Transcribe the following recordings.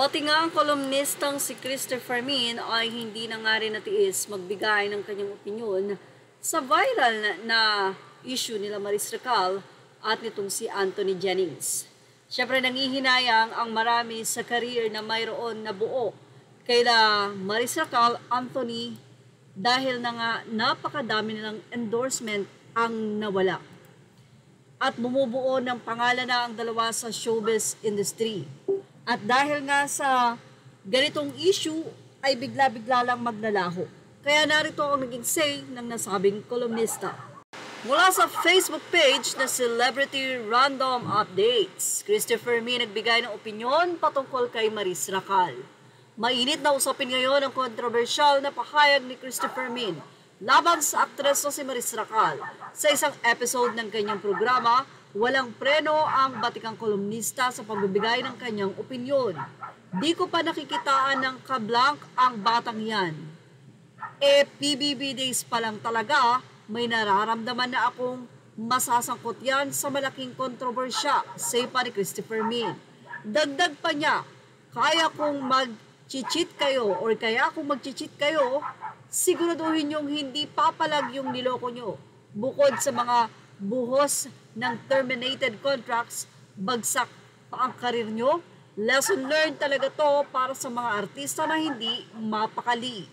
Pati nga ang kolumnistang si Christopher Min ay hindi na nga rin natiis magbigay ng kanyang opinyon sa viral na issue nila Maris Racal at nitong si Anthony Jennings. Siyempre nangihinayang ang marami sa career na mayroon na buo kaila Maris Racal, Anthony, dahil na nga napakadami nilang endorsement ang nawala. At bumubuo ng pangalan na ang dalawa sa showbiz industry. At dahil nga sa ganitong issue ay bigla-bigla lang maglalaho. Kaya narito ang naging say ng nasabing kolumnista. Mula sa Facebook page na Celebrity Random Updates, Christopher Min nagbigay ng opinyon patungkol kay Maris Racal. Mainit na usapin ngayon ang kontrobersyal na pahayag ni Christopher Min laban sa aktres na si Maris Racal. Sa isang episode ng kanyang programa, walang preno ang batikang kolumnista sa pagbibigay ng kanyang opinyon. Di ko pa nakikitaan ng kablank ang batang yan. PBB days pa lang talaga, may nararamdaman na akong masasangkot yan sa malaking kontrobersya, say pa ni Christopher Min. Dagdag pa niya, kaya kung mag-cheat kayo or kaya kung mag-cheat kayo, siguraduhin niyong hindi papalag yung niloko niyo. Bukod sa mga buhos ng terminated contracts, bagsak pa ang karir nyo. Lesson learned talaga to para sa mga artista na hindi mapakali.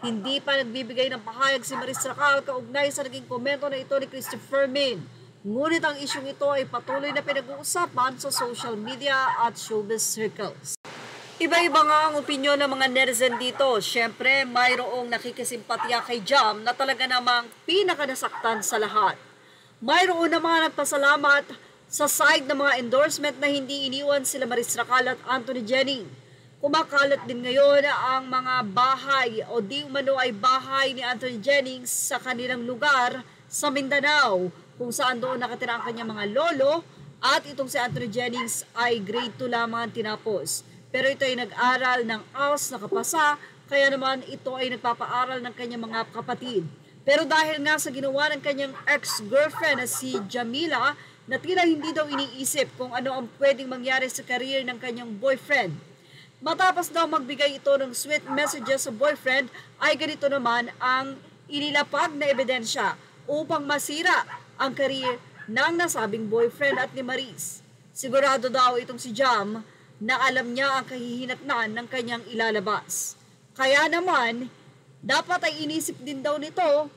Hindi pa nagbibigay ng pahayag si Maris Racal kaugnay sa naging komento na ito ni Christopher Min. Ngunit ang isyong ito ay patuloy na pinag-uusapan sa social media at showbiz circles. Iba-iba nga ang opinyon ng mga netizen dito. Siyempre, mayroong nakikisimpatya kay Jam na talaga namang pinakanasaktan sa lahat. Mayroon na mga nagpasalamat sa side ng mga endorsement na hindi iniwan sila Maris Racal at Anthony Jennings. Kumakalat din ngayon ang mga bahay o di umano ay bahay ni Anthony Jennings sa kanilang lugar sa Mindanao, kung saan doon nakatira ang kanyang mga lolo, at itong si Anthony Jennings ay grade 2 lamang tinapos. Pero ito ay nag-aral ng ALS nakapasa, kaya naman ito ay nagpapaaral ng kanyang mga kapatid. Pero dahil nga sa ginawa ng kanyang ex-girlfriend na si Jamila, na tila hindi daw iniisip kung ano ang pwedeng mangyari sa career ng kanyang boyfriend. Matapos daw magbigay ito ng sweet messages sa boyfriend, ay ganito naman ang inilapag na ebidensya upang masira ang career ng nasabing boyfriend at ni Maris. Sigurado daw itong si Jam na alam niya ang kahihinatnan ng kanyang ilalabas. Kaya naman, dapat ay inisip din daw nito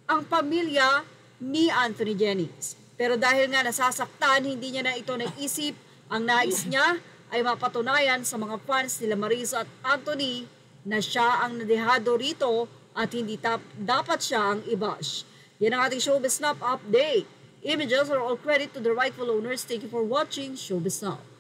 ang pamilya ni Anthony Jennings. Pero dahil nga nasasaktan, hindi niya na ito naisip. Ang nais niya ay mapatunayan sa mga fans nila Maris at Anthony na siya ang nadehado rito at hindi dapat siya ang i-bash. Yan ang ating Showbiz Snap update. Images are all credit to the rightful owners. Thank you for watching Showbiz Snap.